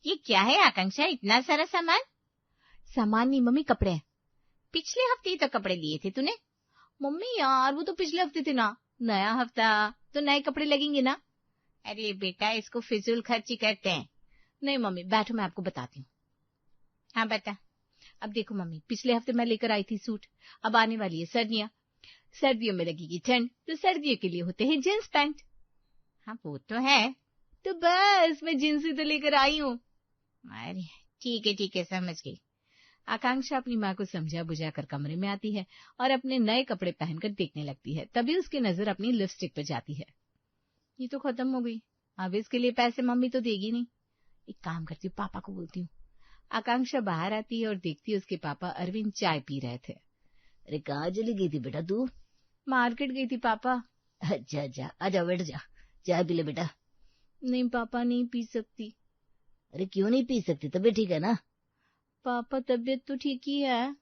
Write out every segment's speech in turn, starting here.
ये क्या है आकांक्षा, इतना सारा सामान? सामान नहीं मम्मी, कपड़े हैं। पिछले हफ्ते ही तो कपड़े लिए थे तूने। मम्मी यार वो तो पिछले हफ्ते थे ना, नया हफ्ता तो नए कपड़े लगेंगे ना। अरे बेटा, इसको फिजूल खर्ची कहते हैं। नहीं मम्मी बैठो, मैं आपको बताती हूँ। हाँ बता। अब देखो मम्मी, पिछले हफ्ते मैं लेकर आई थी सूट, अब आने वाली है सर्दियाँ, सर्दियों में लगेगी ठंड, तो सर्दियों के लिए होते हैं जींस पैंट। हाँ वो तो है। तो बस मैं जींस ही तो लेकर आई हूँ। अरे ठीक है, समझ गई। आकांक्षा अपनी माँ को समझा बुझा कर कमरे में आती है और अपने नए कपड़े पहनकर देखने लगती है। तभी उसकी नजर अपनी लिपस्टिक पर जाती है। ये तो खत्म हो गई, अब इसके लिए पैसे मम्मी तो देगी नहीं। एक काम करती हूँ, पापा को बोलती हूँ। आकांक्षा बाहर आती है और देखती है उसके पापा अरविंद चाय पी रहे थे। अरे कहाँ चली गई थी बेटा तू? मार्केट गई थी पापा। अच्छा अच्छा, आजा बैठ जा, चाय पी ले बेटा। नहीं पापा, नहीं पी सकती। अरे क्यों नहीं पी सकती, तबीयत ठीक है ना? पापा तबीयत तो ठीक ही है।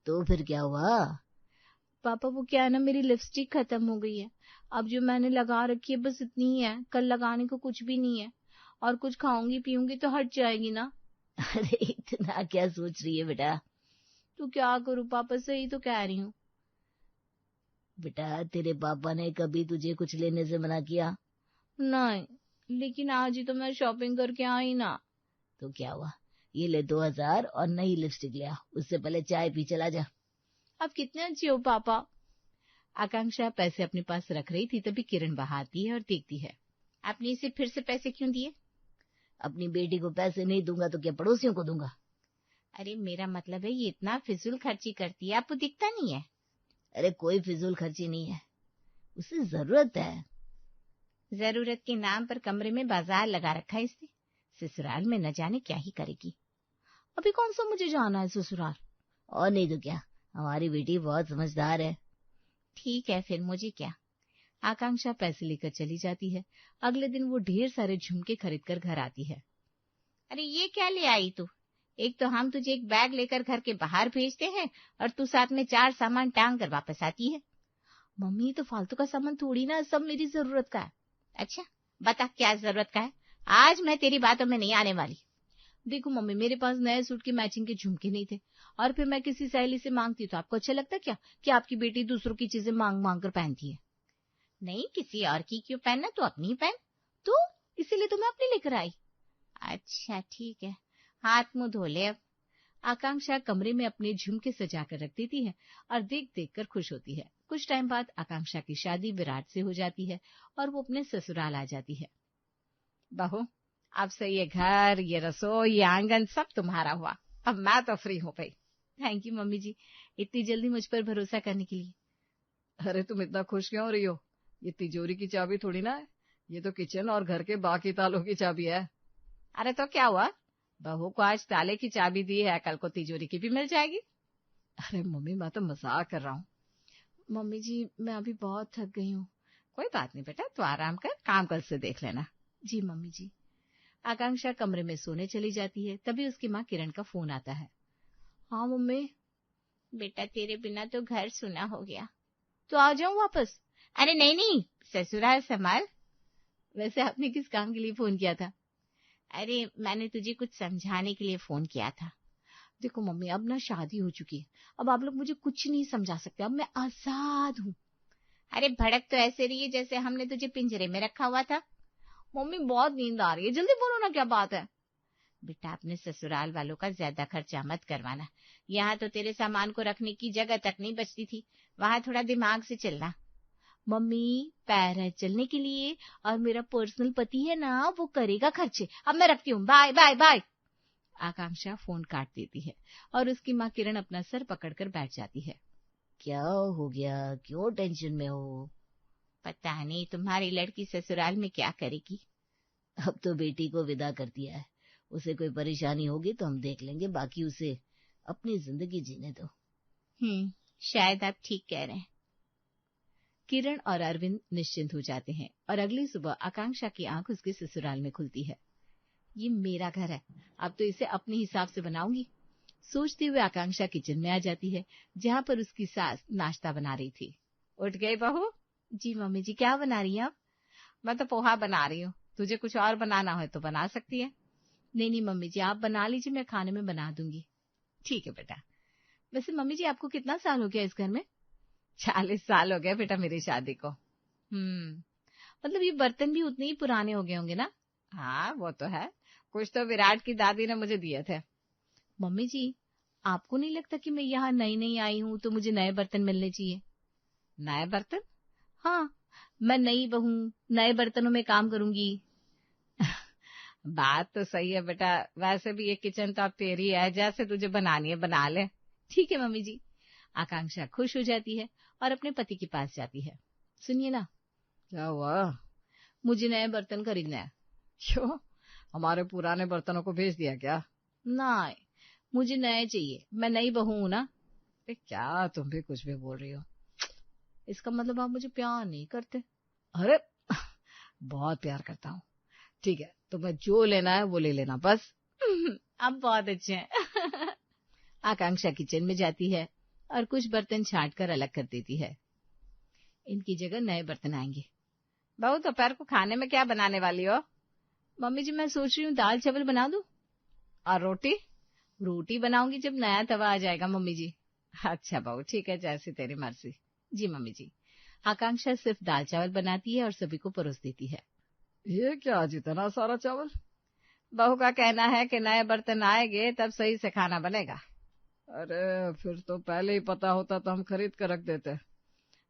तो फिर क्या हुआ? पापा वो क्या है ना, मेरी लिपस्टिक खत्म हो गई है। अब जो मैंने लगा रखी है बस इतनी ही है, कल लगाने को कुछ भी नहीं है। और कुछ खाऊंगी पीऊंगी तो हट जाएगी ना। अरे इतना क्या सोच रही है बेटा? तो क्या करूं पापा, सही तो कह रही हूँ। बेटा तेरे पापा ने कभी तुझे कुछ लेने से मना किया? नहीं, लेकिन आज ही तो मैं शॉपिंग करके आई ना। तो क्या हुआ, ये ले 2000 और नई लिपस्टिक ले आ, उससे पहले चाय पी चला जा। अब कितने अच्छे हो पापा। आकांक्षा पैसे अपने पास रख रही थी तभी किरण बाहर आती है और देखती है। आपने इसे फिर से पैसे क्यों दिए? अपनी बेटी को पैसे नहीं दूंगा तो क्या पड़ोसियों को दूंगा? अरे मेरा मतलब है, ये इतना फिजूल खर्ची करती है, आपको दिखता नहीं है? अरे कोई फिजूल खर्ची नहीं है, उसे जरूरत है। जरूरत के नाम पर कमरे में बाजार लगा रखा है इसने। ससुराल में न जाने क्या ही करेगी। अभी कौन सा मुझे जाना है ससुराल? और नहीं तो क्या, हमारी बेटी बहुत समझदार है। ठीक है फिर, मुझे क्या। आकांक्षा पैसे लेकर चली जाती है। अगले दिन वो ढेर सारे झुमके खरीद कर घर आती है। अरे ये क्या ले आई तू? एक तो हम तुझे एक बैग लेकर घर के बाहर भेजते हैं और तू साथ में 4 सामान टांग कर वापस आती है। मम्मी तो फालतू का सामान थोड़ी ना, सब मेरी जरूरत का है। अच्छा बता क्या जरूरत का है, आज मैं तेरी बातों में नहीं आने वाली। देखो मम्मी, मेरे पास नए सूट के मैचिंग के झुमके नहीं थे, और फिर मैं किसी सहेली से मांगती तो आपको अच्छा लगता क्या कि आपकी बेटी दूसरों की चीजें मांग मांग कर पहनती है? नहीं, किसी और की क्यों पहनना, तू अपनी ही पहन। तो इसीलिए तो मैं अपनी लेकर आई। अच्छा ठीक है, हाथ मुंह धो ले अब। आकांक्षा कमरे में अपने झुमके सजा कर रख देती है और देख देख कर खुश होती है। कुछ टाइम बाद आकांक्षा की शादी विराट से हो जाती है और वो अपने ससुराल आ जाती है। बहू, अब से ये घर, ये रसोई, ये आंगन सब तुम्हारा हुआ। अब मैं तो फ्री हो गई। थैंक यू मम्मी जी, इतनी जल्दी मुझ पर भरोसा करने के लिए। अरे तुम इतना खुश क्यों हो रही हो? ये तिजोरी की चाबी थोड़ी ना है, ये तो किचन और घर के बाकी तालों की चाबी है। अरे तो क्या हुआ, बहू को आज ताले की चाबी दी है, कल को तिजोरी की भी मिल जाएगी। अरे मम्मी मैं तो मजाक कर रहा हूँ। मम्मी जी मैं अभी बहुत थक गई हूँ। कोई बात नहीं बेटा, तू आराम कर, काम कल से देख लेना। जी मम्मी जी। आकांक्षा कमरे में सोने चली जाती है। तभी उसकी माँ किरण का फोन आता है। हाँ मम्मी। बेटा तेरे बिना तो घर सुना हो गया। तो आ जाऊं वापस? अरे नहीं, ससुराल संभाल। वैसे आपने किस काम के लिए फोन किया था? अरे मैंने तुझे कुछ समझाने के लिए फोन किया था। देखो मम्मी, अब ना शादी हो चुकी है, अब आप लोग मुझे कुछ नहीं समझा सकते, अब मैं आजाद हूँ। अरे भड़क तो ऐसे रही है जैसे हमने तुझे पिंजरे में रखा हुआ था। मम्मी बहुत नींद आ रही है, जल्दी बोलो ना क्या बात है। बेटा अपने ससुराल वालों का ज्यादा खर्चा मत करवाना। यहाँ तो तेरे सामान को रखने की जगह तक नहीं बचती थी, वहां थोड़ा दिमाग से चलना। मम्मी पैर है चलने के लिए, और मेरा पर्सनल पति है ना, वो करेगा खर्चे। अब मैं रखती हूँ, बाय बाय बाय। आकांक्षा फोन काट देती है और उसकी माँ किरण अपना सर पकड़कर बैठ जाती है। क्या हो गया, क्यों टेंशन में हो? पता नहीं तुम्हारी लड़की ससुराल में क्या करेगी। अब तो बेटी को विदा कर दिया है, उसे कोई परेशानी होगी तो हम देख लेंगे, बाकी उसे अपनी जिंदगी जीने दो। शायद आप ठीक कह रहे हैं। किरण और अरविंद निश्चिंत हो जाते हैं और अगली सुबह आकांक्षा की आंख उसके ससुराल में खुलती है। ये मेरा घर है, अब तो इसे अपने हिसाब से बनाऊंगी, सोचते हुए आकांक्षा किचन में आ जाती है, जहाँ पर उसकी सास नाश्ता बना रही थी। उठ गई बहू? जी मम्मी जी। क्या बना रही हैं आप? मैं तो पोहा बना रही हूँ, तुझे कुछ और बनाना हो तो बना सकती है। नहीं नहीं मम्मी जी, आप बना लीजिए, मैं खाने में बना दूंगी। ठीक है बेटा। वैसे मम्मी जी, आपको कितना साल हो गया इस घर में? 40 साल हो गया बेटा मेरी शादी को। मतलब ये बर्तन भी उतने ही पुराने हो गए होंगे ना? हाँ वो तो है, कुछ तो विराट की दादी ने मुझे दिए थे। मम्मी जी, आपको नहीं लगता कि मैं यहाँ नई नई आई हूँ तो मुझे नए बर्तन मिलने चाहिए? नए बर्तन? हाँ, मैं नई बहू, नए बर्तनों में काम करूंगी। बात तो सही है बेटा, वैसे भी ये किचन तो अब तेरी है, जैसे तुझे बनानी है बना ले। ठीक है मम्मी जी। आकांक्षा खुश हो जाती है और अपने पति के पास जाती है। सुनिए ना। क्या हुआ? मुझे नए बर्तन खरीदना है। क्यों, हमारे पुराने बर्तनों को भेज दिया क्या? नहीं, मुझे नए चाहिए, मैं नई बहू हूं ना। क्या तुम भी कुछ भी बोल रही हो? इसका मतलब आप मुझे प्यार नहीं करते? अरे बहुत प्यार करता हूँ। ठीक है, तुम्हें जो लेना है वो ले लेना बस। आप बहुत अच्छे हैं। आकांक्षा किचन में जाती है और कुछ बर्तन छांट कर अलग कर देती है। इनकी जगह नए बर्तन आएंगे। बहू, दोपहर को खाने में क्या बनाने वाली हो? मम्मी जी, मैं सोच रही हूँ दाल चावल बना दूं। और रोटी? रोटी बनाऊंगी जब नया तवा आ जाएगा मम्मी जी। अच्छा बहू, ठीक है, जैसी तेरी मर्जी। जी मम्मी जी। आकांक्षा सिर्फ दाल चावल बनाती है और सभी को परोस देती है। ये क्या आज इतना सारा चावल? बहू का कहना है कि नए बर्तन आएंगे तब सही से खाना बनेगा। अरे फिर तो पहले ही पता होता तो हम खरीद कर रख देते।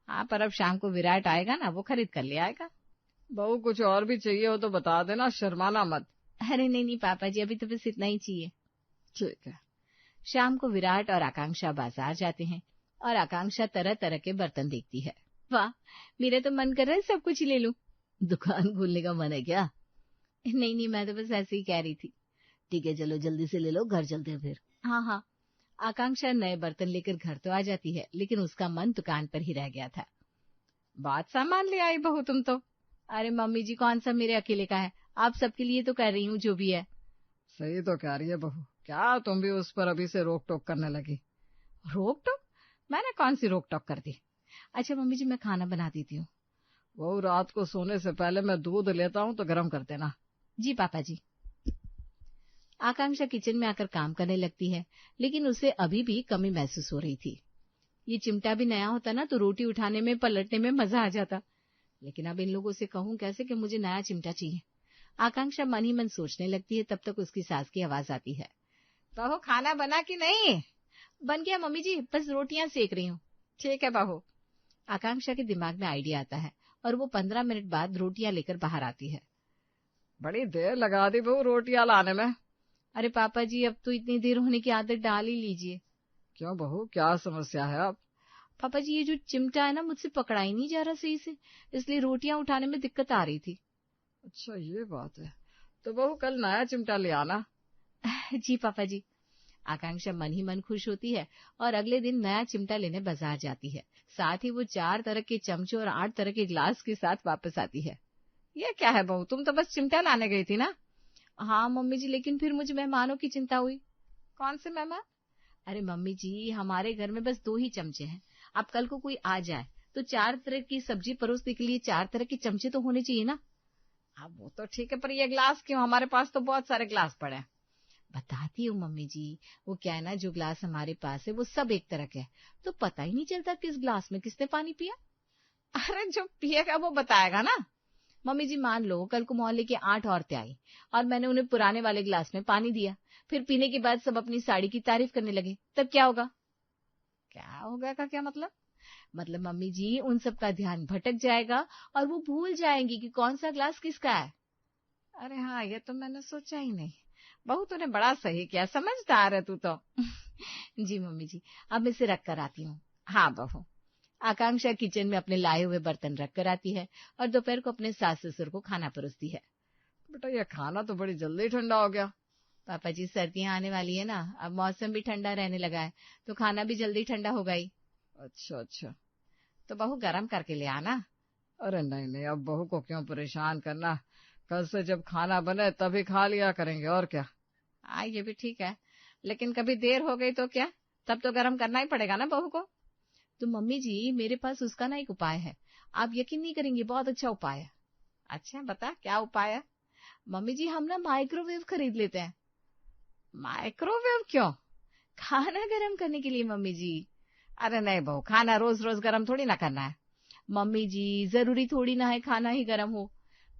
हाँ, पर अब शाम को विराट आएगा ना, वो खरीद कर ले आएगा। बहू, कुछ और भी चाहिए हो तो बता देना, शर्माना मत। अरे नहीं नहीं पापा जी, अभी तो बस इतना ही चाहिए। ठीक है। शाम को विराट और आकांक्षा बाजार जाते हैं और आकांक्षा तरह तरह के बर्तन देखती है। वाह, मेरा तो मन कर रहा है सब कुछ ले लूं। दुकान खोलने का मन है क्या? नहीं नहीं, मैं तो बस ऐसे ही कह रही थी। ठीक है, चलो जल्दी से ले लो, घर चलते हैं फिर। हाँ हाँ। आकांक्षा नए बर्तन लेकर घर तो आ जाती है, लेकिन उसका मन दुकान पर ही रह गया था। बहुत सामान ले आई बहू तुम तो। अरे मम्मी जी, कौन सा मेरे अकेले का है, आप सबके लिए तो कर रही हूँ जो भी है। सही तो कह रही है बहू, क्या तुम भी उस पर अभी से रोक टोक करने लगी? रोक टोक? मैंने कौन सी रोक टोक कर दी? अच्छा मम्मी जी, मैं खाना बना देती हूँ। वो रात को सोने से पहले मैं दूध लेता हूँ तो गर्म कर देना। जी पापा जी। आकांक्षा किचन में आकर काम करने लगती है, लेकिन उसे अभी भी कमी महसूस हो रही थी। ये चिमटा भी नया होता ना तो रोटी उठाने में पलटने में मजा आ जाता, लेकिन अब इन लोगों से कहूं कैसे कि मुझे नया चिमटा चाहिए। आकांक्षा मन ही मन सोचने लगती है, तब तक उसकी सास की आवाज आती है। बहू, खाना बना कि नहीं? बन गया मम्मी जी, बस रोटियां सेक रही हूँ। ठीक है बहू। आकांक्षा के दिमाग में आइडिया आता है और वो 15 मिनट बाद रोटियां लेकर बाहर आती है। बड़ी देर लगा दी बहू रोटियां लाने में। अरे पापा जी, अब तो इतनी देर होने की आदत डाल ही लीजिए। क्यों बहू, क्या समस्या है अब? पापा जी, ये जो चिमटा है ना, मुझसे पकड़ा ही नहीं जा रहा सही से, इसलिए रोटियां उठाने में दिक्कत आ रही थी। अच्छा ये बात है, तो बहू कल नया चिमटा ले आना। जी पापा जी। आकांक्षा मन ही मन खुश होती है और अगले दिन नया चिमटा लेने बाजार जाती है। साथ ही वो 4 तरह के चमचे और 8 तरह के ग्लास के साथ वापस आती है। ये क्या है बहू, तुम तो बस चिमटा लाने गई थी ना? हाँ मम्मी जी, लेकिन फिर मुझे मेहमानों की चिंता हुई। कौन से मेहमान? अरे मम्मी जी, हमारे घर में बस 2 ही चमचे हैं। अब कल को कोई आ जाए तो 4 तरह की सब्जी परोसने के लिए 4 तरह के चमचे तो होने चाहिए ना। अब वो तो ठीक है, पर ये ग्लास क्यों? हमारे पास तो बहुत सारे ग्लास पड़े हैं। बताती हूँ मम्मी जी, वो क्या है ना, जो ग्लास हमारे पास है वो सब एक तरह के है, तो पता ही नहीं चलता किस ग्लास में किसने पानी पिया। अरे जो पिएगा वो बताएगा ना। मम्मी जी, मान लो कल को मोहल्ले की 8 औरतें आई और मैंने उन्हें पुराने वाले ग्लास में पानी दिया, फिर पीने के बाद सब अपनी साड़ी की तारीफ करने लगे, तब क्या होगा? क्या होगा का क्या मतलब? मतलब मम्मी जी, उन सब का ध्यान भटक जाएगा और वो भूल जाएंगी कि कौन सा ग्लास किसका है। अरे हाँ, ये तो मैंने सोचा ही नहीं। बहू तूने बड़ा सही किया, समझदार है तू तो। जी मम्मी जी, अब मैं इसे रख कर आती हूँ। हाँ बहू। आकांक्षा किचन में अपने लाए हुए बर्तन रख कर आती है और दोपहर को अपने सास ससुर को खाना परोसती है। बेटा ये खाना तो बड़ी जल्दी ठंडा हो गया। पापा जी, सर्दियां आने वाली है ना, अब मौसम भी ठंडा रहने लगा है तो खाना भी जल्दी ठंडा होगा ही। अच्छा अच्छा, तो बहू गरम करके ले आना। अरे नहीं नहीं, अब बहू को क्यों परेशान करना, कल से जब खाना बने तभी खा लिया करेंगे, और क्या। हाँ ये भी ठीक है, लेकिन कभी देर हो गई तो क्या, तब तो गरम करना ही पड़ेगा ना बहू को। तो मम्मी जी, मेरे पास उसका ना एक उपाय है, आप यकीन नहीं करेंगे, बहुत अच्छा उपाय है। अच्छा बता, क्या उपाय है? मम्मी जी हम ना माइक्रोवेव खरीद लेते हैं। माइक्रोवेव क्यों? खाना गर्म करने के लिए मम्मी जी। अरे नहीं बहू, खाना रोज रोज गर्म थोड़ी ना करना है। मम्मी जी जरूरी थोड़ी ना है खाना ही गर्म हो,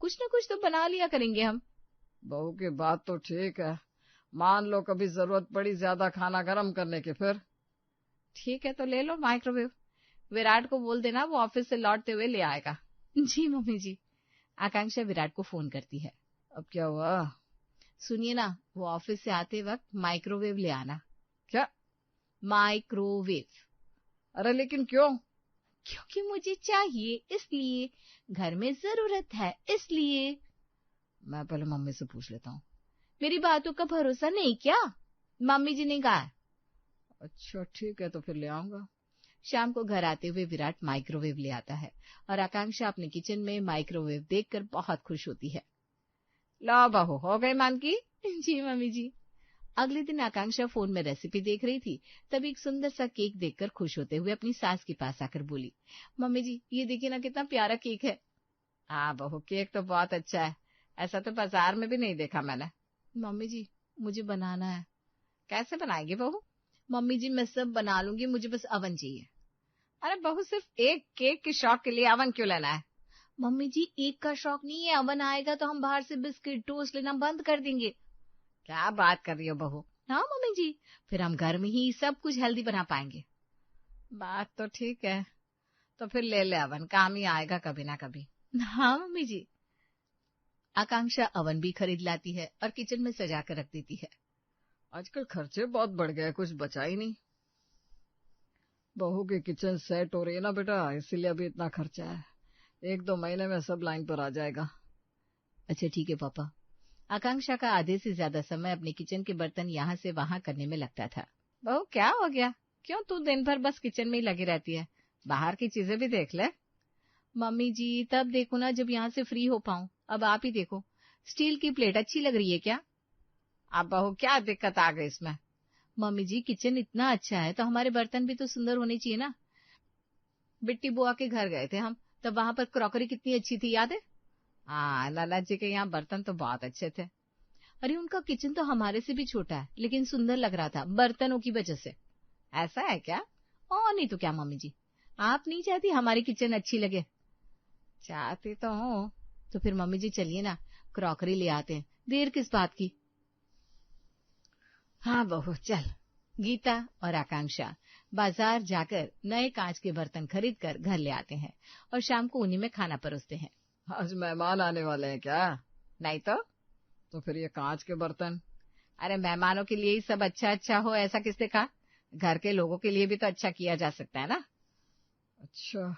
कुछ ना कुछ तो बना लिया करेंगे हम। बहू की बात तो ठीक है, मान लो कभी जरूरत पड़ी ज्यादा खाना गर्म करने की, फिर? ठीक है तो ले लो माइक्रोवेव। विराट को बोल देना, वो ऑफिस से लौटते हुए ले आएगा। जी मम्मी जी। आकांक्षा विराट को फोन करती है। अब क्या हुआ? सुनिए ना, वो ऑफिस से आते वक्त माइक्रोवेव ले आना। क्या? माइक्रोवेव। अरे लेकिन क्यों? क्योंकि मुझे चाहिए, इसलिए। घर में जरूरत है, इसलिए। मैं पहले मम्मी से पूछ लेता हूँ। मेरी बातों का भरोसा नहीं क्या? मम्मी जी ने कहा। अच्छा ठीक है, तो फिर ले आऊंगा। शाम को घर आते हुए विराट माइक्रोवेव ले आता है और आकांक्षा अपने किचन में माइक्रोवेव देखकर बहुत खुश होती है। ला बहू, हो गई मान की? जी मम्मी जी। अगले दिन आकांक्षा फोन में रेसिपी देख रही थी, तभी एक सुंदर सा केक देखकर खुश होते हुए अपनी सास के पास आकर बोली, मम्मी जी ये देखिए ना कितना प्यारा केक है। हाँ बहू, केक तो बहुत अच्छा है, ऐसा तो बाजार में भी नहीं देखा मैंने। मम्मी जी मुझे बनाना है। कैसे बनाएगी बहू? मम्मी जी मैं सब बना लूंगी, मुझे बस अवन चाहिए। अरे बहू, सिर्फ एक केक के शौक के लिए अवन क्यों लेना है? मम्मी जी एक का शौक नहीं है, अवन आएगा तो हम बाहर से बिस्किट टोस्ट लेना बंद कर देंगे। क्या बात कर रही हो बहू? हाँ मम्मी जी, फिर हम घर में ही सब कुछ हेल्दी बना पाएंगे। बात तो ठीक है, तो फिर ले ले अवन, काम ही आएगा कभी ना कभी। हाँ मम्मी जी। आकांक्षा अवन भी खरीद लाती है और किचन में सजा कर रख देती है। आजकल खर्चे बहुत बढ़ गए, कुछ बचा ही नहीं। बहू की किचन सेट हो रही है ना बेटा, इसीलिए अभी इतना खर्चा है। 1-2 महीने में सब लाइन पर आ जाएगा। अच्छा ठीक है पापा। आकांक्षा का आधे से ज्यादा समय अपने किचन के बर्तन यहाँ से वहां करने में लगता था। बहू क्या हो गया? क्यों तू दिन भर बस किचन में ही लगी रहती है? बाहर की चीजें भी देख ले। मम्मी जी तब देखो ना जब यहाँ से फ्री हो पाऊं। अब आप ही देखो, स्टील की प्लेट अच्छी लग रही है क्या? अब बहू क्या दिक्कत आ गई इसमें? मम्मी जी किचन इतना अच्छा है तो हमारे बर्तन भी तो सुंदर होने चाहिए ना। बिट्टी बुआ के घर गए थे हम, तब वहां पर क्रॉकरी कितनी अच्छी थी, याद है? हाँ, लाला जी के यहाँ बर्तन तो बहुत अच्छे थे। अरे उनका किचन तो हमारे से भी छोटा है, लेकिन सुंदर लग रहा था बर्तनों की वजह से। ऐसा है क्या? और नहीं तो क्या मम्मी जी, आप नहीं चाहती हमारी किचन अच्छी लगे? चाहती तो हूँ। तो फिर मम्मी जी चलिए ना, क्रॉकरी ले आते हैं, देर किस बात की। हाँ बहू चल। गीता और आकांक्षा बाजार जाकर नए कांच के बर्तन खरीद कर घर ले आते हैं और शाम को उन्हीं में खाना परोसते हैं। आज मेहमान आने वाले हैं क्या? नहीं तो फिर ये कांच के बर्तन? अरे मेहमानों के लिए ही सब अच्छा अच्छा हो ऐसा किसने कहा? घर के लोगों के लिए भी तो अच्छा किया जा सकता है ना। अच्छा,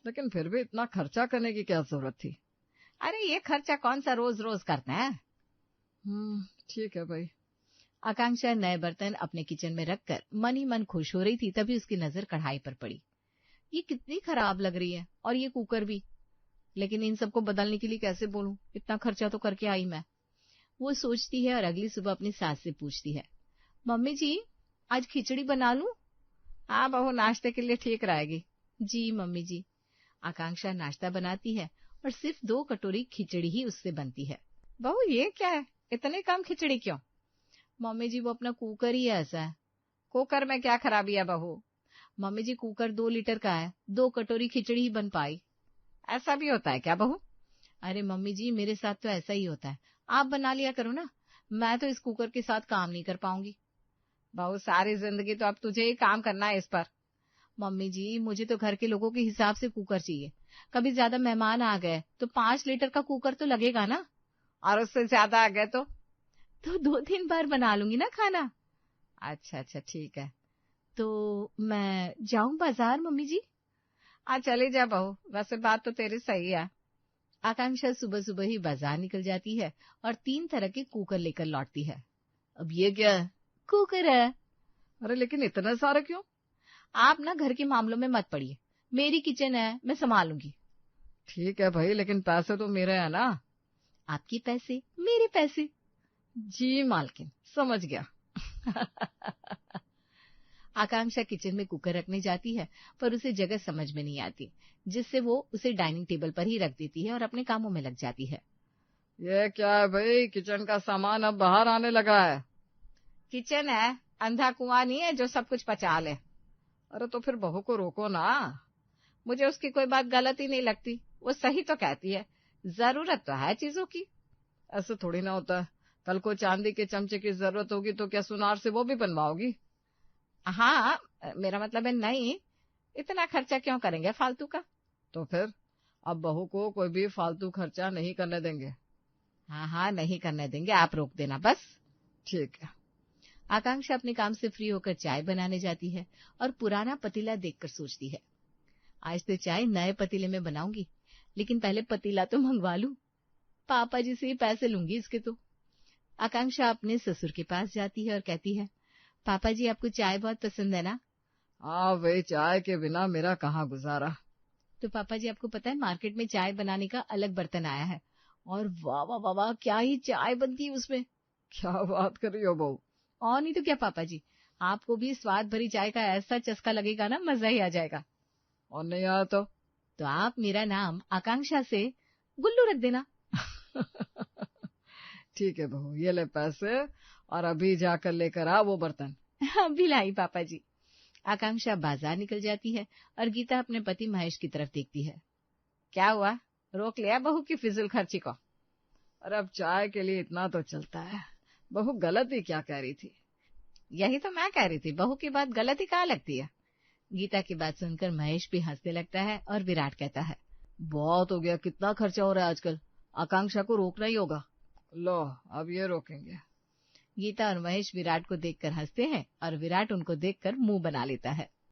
लेकिन फिर भी इतना खर्चा करने की क्या जरूरत थी? अरे ये खर्चा कौन सा रोज रोज करते हैं। ठीक है भाई। आकांक्षा नए बर्तन अपने किचन में रखकर मन ही मन खुश हो रही थी, तभी उसकी नजर कढ़ाई पर पड़ी। ये कितनी खराब लग रही है, और ये कुकर भी। लेकिन इन सबको बदलने के लिए कैसे बोलूं, इतना खर्चा तो करके आई मैं। वो सोचती है और अगली सुबह अपनी सास से पूछती है, मम्मी जी आज खिचड़ी बना लूं? हाँ बहू, नाश्ते के लिए ठीक रहेगी। जी मम्मी जी। आकांक्षा नाश्ता बनाती है और सिर्फ 2 कटोरी खिचड़ी ही उससे बनती है। बहू ये क्या है, इतनी कम खिचड़ी क्यों? मम्मी जी वो अपना कुकर ही ऐसा है। कुकर में क्या खराबी है बहू? मम्मी जी कुकर 2 लीटर का है, 2 कटोरी खिचड़ी ही बन पाई। ऐसा भी होता है क्या बहू? अरे मम्मी जी मेरे साथ तो ऐसा ही होता है, आप बना लिया करो ना, मैं तो इस कुकर के साथ काम नहीं कर पाऊंगी। बहू सारी जिंदगी तो अब तुझे ही काम करना है इस पर। मम्मी जी मुझे तो घर के लोगों के हिसाब से कुकर चाहिए, कभी ज्यादा मेहमान आ गए तो 5 लीटर का कुकर तो लगेगा ना। और उससे ज्यादा आ गए तो 2-3 बार बना लूंगी ना खाना। अच्छा अच्छा ठीक है। तो मैं जाऊं बाजार मम्मी जी? चली जा बहू, वैसे बात तो तेरी सही है। आकांक्षा सुबह सुबह ही बाजार निकल जाती है और 3 तरह के कुकर लेकर लौटती है। अब ये क्या है? कुकर है। अरे लेकिन इतने सारे क्यों? आप ना घर के मामलों में मत पड़िए, मेरी किचन है, मैं संभालूंगी। ठीक है भाई, लेकिन पैसे तो मेरे हैं ना। आपके पैसे मेरे पैसे? जी मालकिन, समझ गया। आकांक्षा किचन में कुकर रखने जाती है, पर उसे जगह समझ में नहीं आती, जिससे वो उसे डाइनिंग टेबल पर ही रख देती है और अपने कामों में लग जाती है। ये क्या है भाई, किचन का सामान अब बाहर आने लगा है। किचन है, अंधा कुआं नहीं है जो सब कुछ पचा ले। अरे तो फिर बहू को रोको ना। मुझे उसकी कोई बात गलत ही नहीं लगती, वो सही तो कहती है, जरूरत तो है चीजों की। ऐसे थोड़ी ना होता है, कल को चांदी के चमचे की जरूरत होगी तो क्या सुनार से वो भी बनवाओगी? हाँ, मेरा मतलब है नहीं, इतना खर्चा क्यों करेंगे फालतू का। तो फिर अब बहू को कोई भी फालतू खर्चा नहीं करने देंगे। हाँ हाँ, नहीं करने देंगे, आप रोक देना बस। ठीक है। आकांक्षा अपने काम से फ्री होकर चाय बनाने जाती है और पुराना पतीला देखकर सोचती है, आज तो चाय नए पतीले में बनाऊंगी, लेकिन पहले पतीला तो मंगवा लूं, पापा जी से ही पैसे लूंगी इसके तो। आकांक्षा अपने ससुर के पास जाती है और कहती है, पापा जी आपको चाय बहुत पसंद है ना? हाँ भाई, चाय के बिना मेरा कहाँ गुजारा। तो पापा जी आपको पता है मार्केट में चाय बनाने का अलग बर्तन आया है, और वाह वाह वाह वाह, क्या ही चाय बनती है उसमें। क्या बात कर रही हो बहू? और नहीं तो क्या पापा जी, आपको भी स्वाद भरी चाय का ऐसा चस्का लगेगा ना, मजा ही आ जाएगा। और नहीं आया तो आप मेरा नाम आकांक्षा से गुल्लू रख देना। ठीक है बहू, ये ले पैसे और अभी जाकर लेकर आ वो बर्तन। अभी लाई पापा जी। आकांक्षा बाजार निकल जाती है और गीता अपने पति महेश की तरफ देखती है। क्या हुआ, रोक लिया बहू की फिजूल खर्ची को? अरे अब चाय के लिए इतना तो चलता है। बहू गलत ही क्या कह रही थी? यही तो मैं कह रही थी, बहू की बात गलत ही कहाँ लगती है। गीता की बात सुनकर महेश भी हंसने लगता है और विराट कहता है, बहुत हो गया, कितना खर्चा हो रहा है आजकल, आकांक्षा को रोकना ही होगा। लो अब ये रोकेंगे। गीता और महेश विराट को देखकर हंसते हैं और विराट उनको देखकर मुंह बना लेता है।